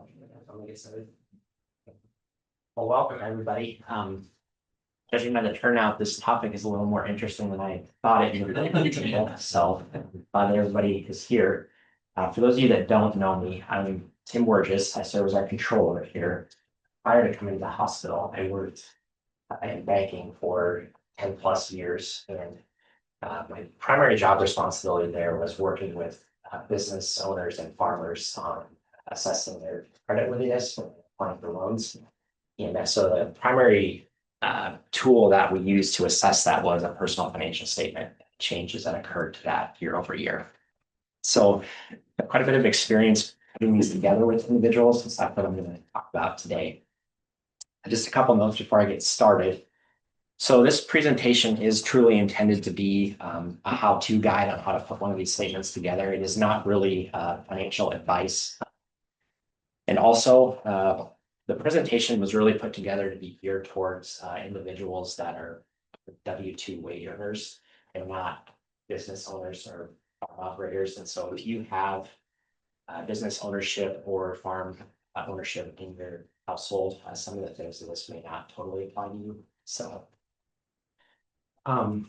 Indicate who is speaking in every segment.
Speaker 1: I'm gonna get started. Well, welcome everybody. Judging by the turnout, this topic is a little more interesting than I thought it would be. So glad everybody is here. For those of you that don't know me, I'm Tim Werges. I serve as our controller here. Prior to coming to the hospital, I worked in banking for 10 plus years, and my primary job responsibility there was working with business owners and farmers on assessing their creditworthiness when applying for loans. And so the primary tool that we used to assess that was a personal financial statement, changes that occurred to that year over year. So quite a bit of experience putting these together with individuals, and that's what I'm going to talk about today. Just a couple notes before I get started. So this presentation is truly intended to be a how-to guide on how to put one of these statements together. It is not really financial advice. And also, the presentation was really put together to be geared towards individuals that are W-2 wage earners and not business owners or operators. And so if you have business ownership or farm ownership in your household, some of the things in this may not totally apply to you. So to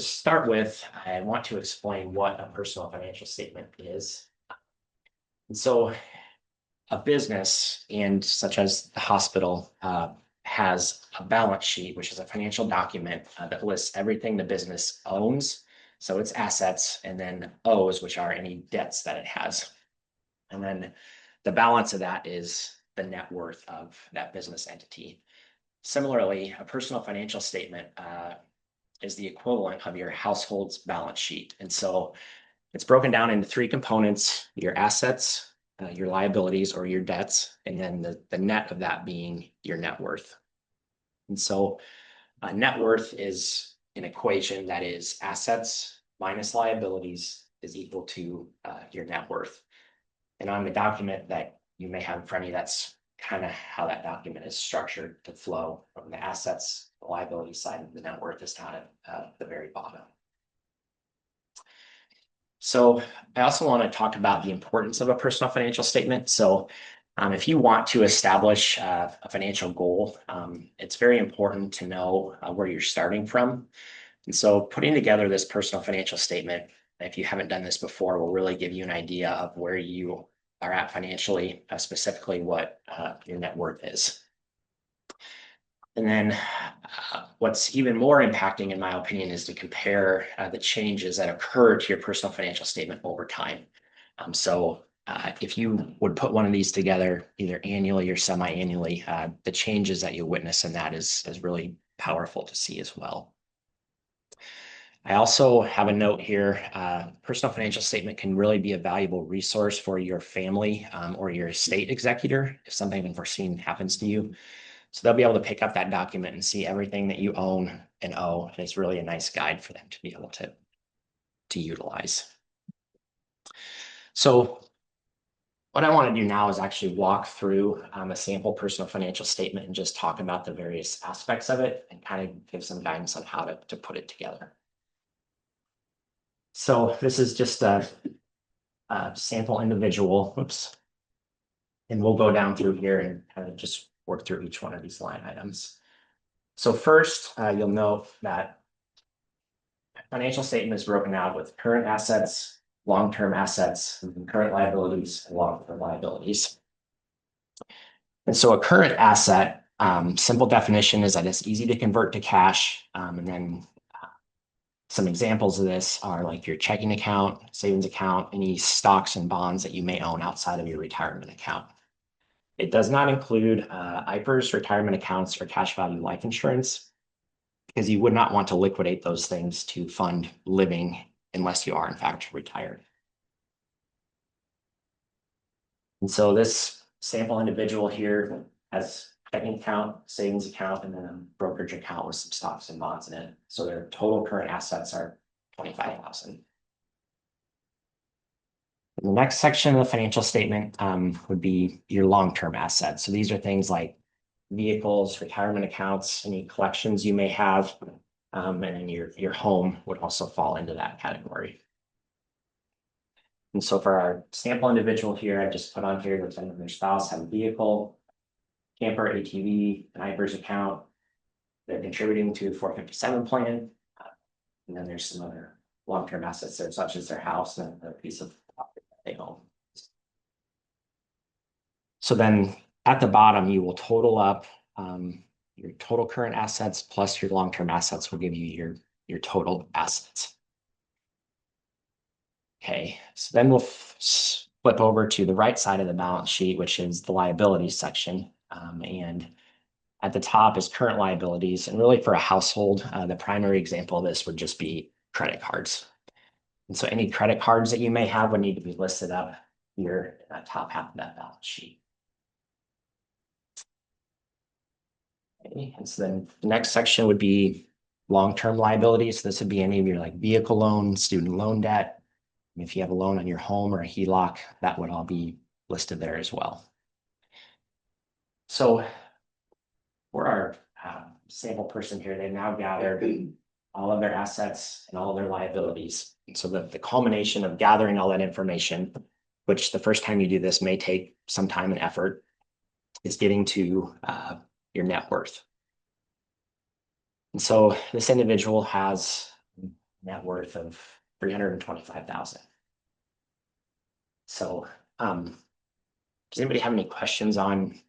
Speaker 1: start with, I want to explain what a personal financial statement is. And so a business, and such as the hospital, has a balance sheet, which is a financial document that lists everything the business owns. So its assets, and then owes, which are any debts that it has. And then the balance of that is the net worth of that business entity. Similarly, a personal financial statement is the equivalent of your household's balance sheet. And so it's broken down into three components: your assets, your liabilities or your debts, and then the net of that being your net worth. And so net worth is an equation that is assets minus liabilities is equal to your net worth. And on the document that you may have in front of you, that's kind of how that document is structured to flow from the assets, the liability side, and the net worth is down at the very bottom. So I also want to talk about the importance of a personal financial statement. So if you want to establish a financial goal, it's very important to know where you're starting from. And so putting together this personal financial statement, if you haven't done this before, will really give you an idea of where you are at financially, specifically what your net worth is. And then what's even more impacting, in my opinion, is to compare the changes that occur to your personal financial statement over time. So if you would put one of these together, either annually or semi-annually, the changes that you witness in that is really powerful to see as well. I also have a note here. Personal financial statement can really be a valuable resource for your family or your estate executor if something unforeseen happens to you. So they'll be able to pick up that document and see everything that you own and owe. And it's really a nice guide for them to be able to utilize. So what I want to do now is actually walk through a sample personal financial statement and just talk about the various aspects of it and kind of give some guidance on how to put it together. So this is just a sample individual. Oops. And we'll go down through here and kind of just work through each one of these line items. So first, you'll note that financial statement is broken out with current assets, long-term assets, current liabilities, and long-term liabilities. And so a current asset, simple definition is that it's easy to convert to cash. And then some examples of this are like your checking account, savings account, any stocks and bonds that you may own outside of your retirement account. It does not include IPRs, retirement accounts, or cash value life insurance, because you would not want to liquidate those things to fund living unless you are in fact retired. And so this sample individual here has checking account, savings account, and then a brokerage account with some stocks and bonds in it. So their total current assets are $25,000. The next section of the financial statement would be your long-term assets. So these are things like vehicles, retirement accounts, any collections you may have, and then your home would also fall into that category. And so for our sample individual here, I just put on here that their spouse have a vehicle, camper, ATV, an IBRS account. They're contributing to 457 plan. And then there's some other long-term assets there, such as their house and a piece of property that they own. So then at the bottom, you will total up your total current assets plus your long-term assets will give you your total assets. Okay, so then we'll flip over to the right side of the balance sheet, which is the liabilities section. And at the top is current liabilities. And really for a household, the primary example of this would just be credit cards. And so any credit cards that you may have would need to be listed up here in that top half of that balance sheet. Okay, and so then the next section would be long-term liabilities. This would be any of your like vehicle loan, student loan debt. If you have a loan on your home or a HELOC, that would all be listed there as well. So for our sample person here, they've now gathered all of their assets and all of their liabilities. So the culmination of gathering all that information, which the first time you do this may take some time and effort, is getting to your net worth. And so this individual has net worth of 325,000. So does anybody have any questions on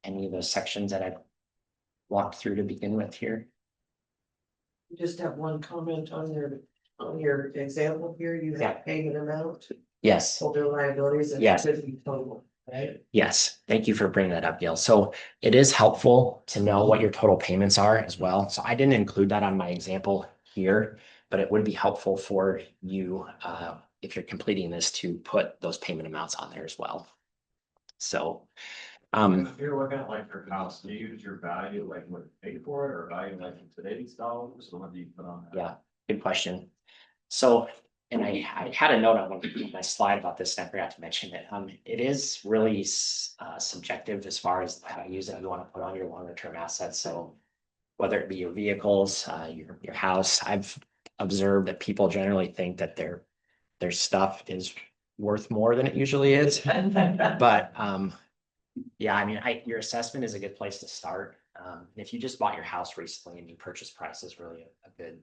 Speaker 1: any of those sections that I've walked through to begin with here?
Speaker 2: Just have one comment on your example here. You have payment amount,
Speaker 1: Yes.
Speaker 2: total liabilities, and
Speaker 1: Yes.
Speaker 2: should be total, right?
Speaker 1: Yes, thank you for bringing that up, Gail. So it is helpful to know what your total payments are as well. So I didn't include that on my example here, but it would be helpful for you if you're completing this to put those payment amounts on there as well. So
Speaker 3: if you're looking at like your house, do you use your value, like what you paid for it, or value like in today's dollars, or what do you put on that?
Speaker 1: yeah, good question. So, and I had a note on my slide about this, and I forgot to mention it. It is really subjective as far as how you use it. You want to put on your longer term assets. So whether it be your vehicles, your house, I've observed that people generally think that their stuff is worth more than it usually is. But yeah, I mean, your assessment is a good place to start. If you just bought your house recently and your purchase price is really a good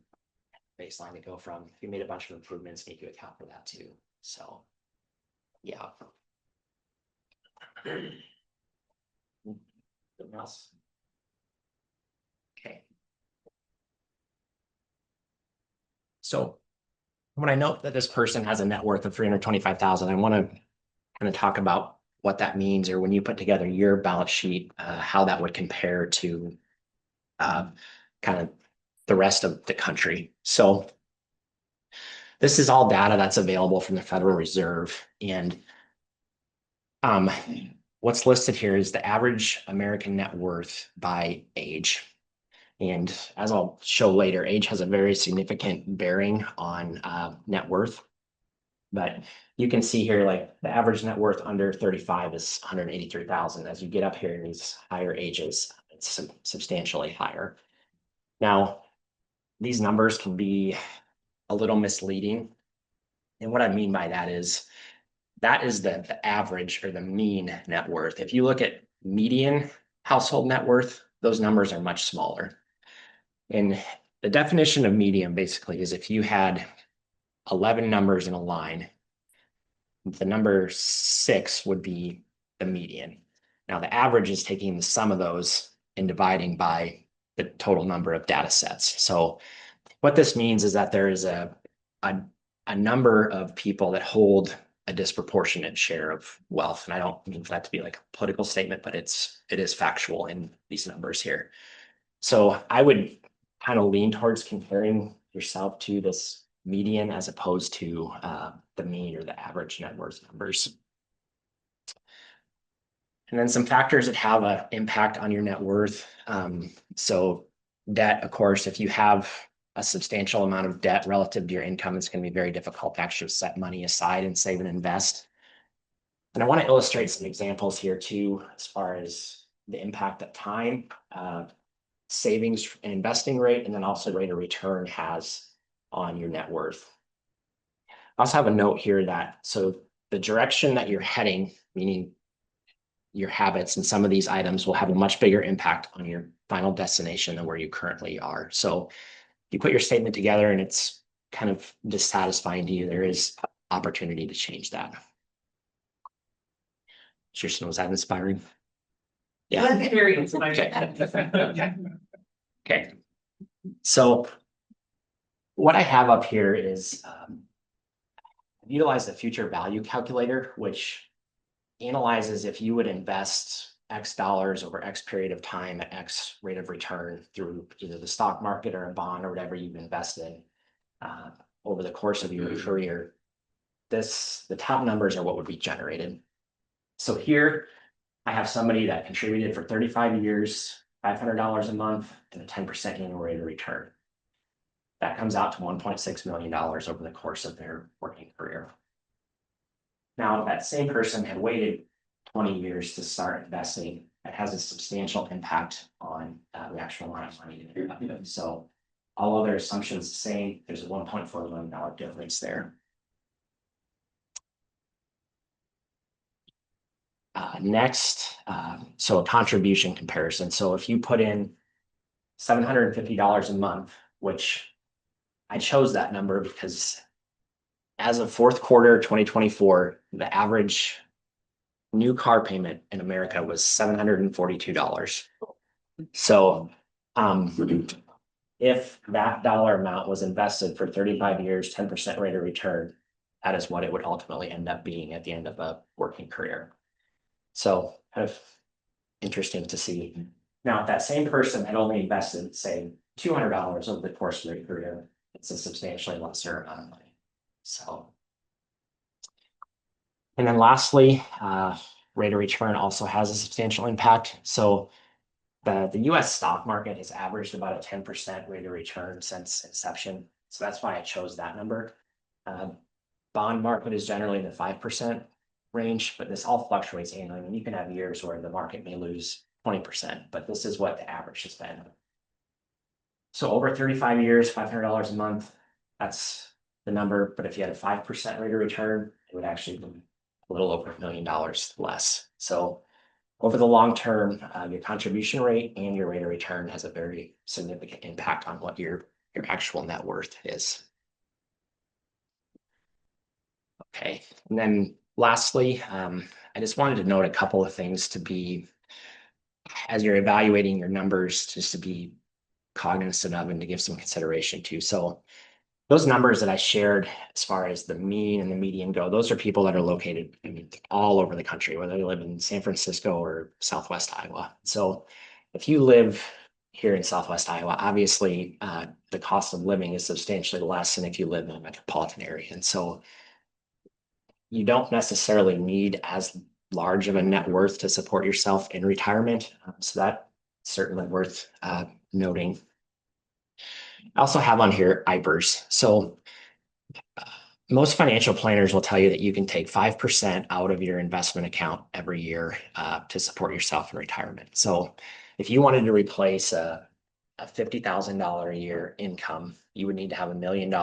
Speaker 1: baseline to go from. If you made a bunch of improvements, need to account for that too. So, yeah. Anything else? Okay. So when I note that this person has a net worth of 325,000, I want to kind of talk about what that means, or when you put together your balance sheet, how that would compare to kind of the rest of the country. So this is all data that's available from the Federal Reserve. And what's listed here is the average American net worth by age. And as I'll show later, age has a very significant bearing on net worth. But you can see here, like the average net worth under 35 is 183,000. As you get up here in these higher ages, it's substantially higher. Now, these numbers can be a little misleading. And what I mean by that is the average or the mean net worth. If you look at median household net worth, those numbers are much smaller. And the definition of median basically is if you had 11 numbers in a line, the number 6 would be the median. Now the average is taking the sum of those and dividing by the total number of data sets. So what this means is that there is a number of people that hold a disproportionate share of wealth. And I don't mean for that to be like a political statement, but it is factual in these numbers here. So I would kind of lean towards comparing yourself to this median as opposed to the mean or the average net worth numbers. And then some factors that have an impact on your net worth. So debt, of course, if you have a substantial amount of debt relative to your income, it's going to be very difficult to actually set money aside and save and invest. And I want to illustrate some examples here too, as far as the impact that time, savings and investing rate, and then also rate of return has on your net worth. I also have a note here that, so the direction that you're heading, meaning your habits and some of these items will have a much bigger impact on your final destination than where you currently are. So you put your statement together and it's kind of dissatisfying to you, there is opportunity to change that. Kirsten, was that inspiring? Yeah.
Speaker 2: Very inspiring.
Speaker 1: Okay. Okay. So what I have up here is utilize the future value calculator, which analyzes if you would invest X dollars over X period of time at X rate of return through either the stock market or a bond or whatever you've invested over the course of your career. The top numbers are what would be generated. So here I have somebody that contributed for 35 years, $500 a month, and a 10% annual rate of return. That comes out to $1.6 million over the course of their working career. Now, if that same person had waited 20 years to start investing, it has a substantial impact on the actual amount of money. So all other assumptions the same, there's a $1.4 million difference there. Next, so a contribution comparison. So if you put in $750 a month, which I chose that number because as of fourth quarter 2024, the average new car payment in America was $742. So if that dollar amount was invested for 35 years, 10% rate of return, that is what it would ultimately end up being at the end of a working career. So kind of interesting to see. Now, if that same person had only invested, say, $200 over the course of their career, it's a substantially lesser amount of money. So, and then lastly, rate of return also has a substantial impact. So the US stock market has averaged about a 10% rate of return since inception. So that's why I chose that number. Bond market is generally in the 5% range, but this all fluctuates annually. I mean, you can have years where the market may lose 20%, but this is what the average has been. So over 35 years, $500 a month, that's the number. But if you had a 5% rate of return, it would actually be a little over $1 million less. So over the long term, your contribution rate and your rate of return has a very significant impact on what your actual net worth is. Okay, and then lastly, I just wanted to note a couple of things to be, as you're evaluating your numbers, just to be cognizant of and to give some consideration to. So those numbers that I shared as far as the mean and the median go, those are people that are located, I mean, all over the country, whether they live in San Francisco or Southwest Iowa. So if you live here in Southwest Iowa, obviously the cost of living is substantially less than if you live in a metropolitan area. And so you don't necessarily need as large of a net worth to support yourself in retirement. So that's certainly worth noting. I also have on here IPERs. So most financial planners will tell you that you can take 5% out of your investment account every year to support yourself in retirement. So if you wanted to replace a $50,000 a year income, you would need to have $1 million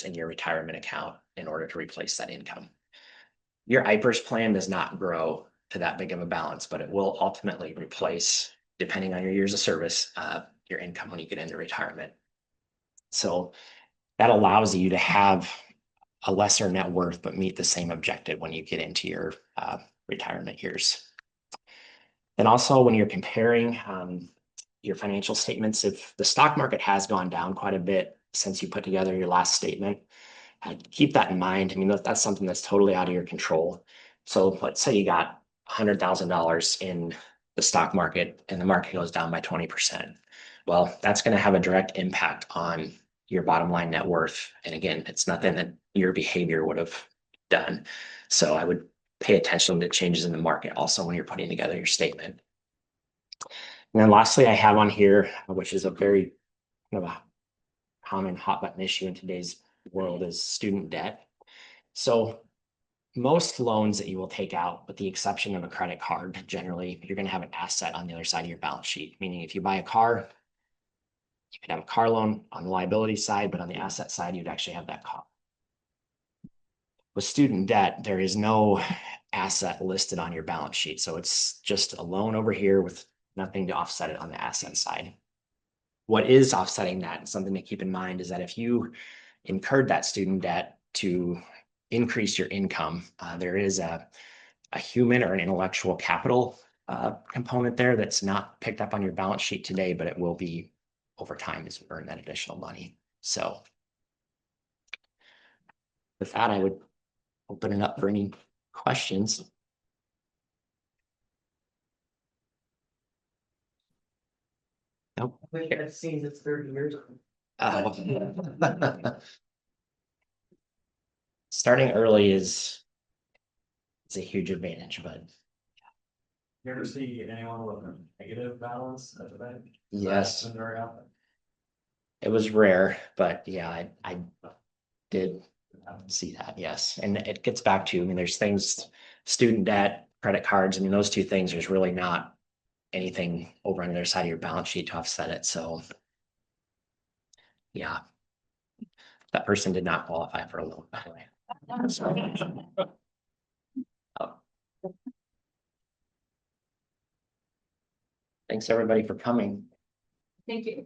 Speaker 1: in your retirement account in order to replace that income. Your IPERS plan does not grow to that big of a balance, but it will ultimately replace, depending on your years of service, your income when you get into retirement. So that allows you to have a lesser net worth, but meet the same objective when you get into your retirement years. And also when you're comparing your financial statements, if the stock market has gone down quite a bit since you put together your last statement, keep that in mind. I mean, that's something that's totally out of your control. So let's say you got $100,000 in the stock market and the market goes down by 20%. Well, that's going to have a direct impact on your bottom line net worth. And again, it's nothing that your behavior would have done. So I would pay attention to changes in the market also when you're putting together your statement. And then lastly, I have on here, which is a very kind of a common hot button issue in today's world, is student debt. So most loans that you will take out, with the exception of a credit card, generally, you're going to have an asset on the other side of your balance sheet. Meaning if you buy a car, you could have a car loan on the liability side, but on the asset side, you'd actually have that car. with student debt, there is no asset listed on your balance sheet. So it's just a loan over here with nothing to offset it on the asset side. What is offsetting that, and something to keep in mind, is that if you incurred that student debt to increase your income, there is a human or an intellectual capital component there that's not picked up on your balance sheet today, but it will be over time as you earn that additional money. So with that, I would open it up for any questions. Nope.
Speaker 2: We've had seen this 30 years.
Speaker 1: Starting early is a huge advantage, but
Speaker 3: You ever see anyone with a negative balance at the bank?
Speaker 1: yes,
Speaker 3: That's very often.
Speaker 1: it was rare, but yeah, I did see that, yes. And it gets back to, I mean, there's things, student debt, credit cards, I mean, those two things, there's really not anything over on the other side of your balance sheet to offset it, so. Yeah. That person did not qualify for a loan, by the way. So, thanks, everybody, for coming.
Speaker 2: Thank you.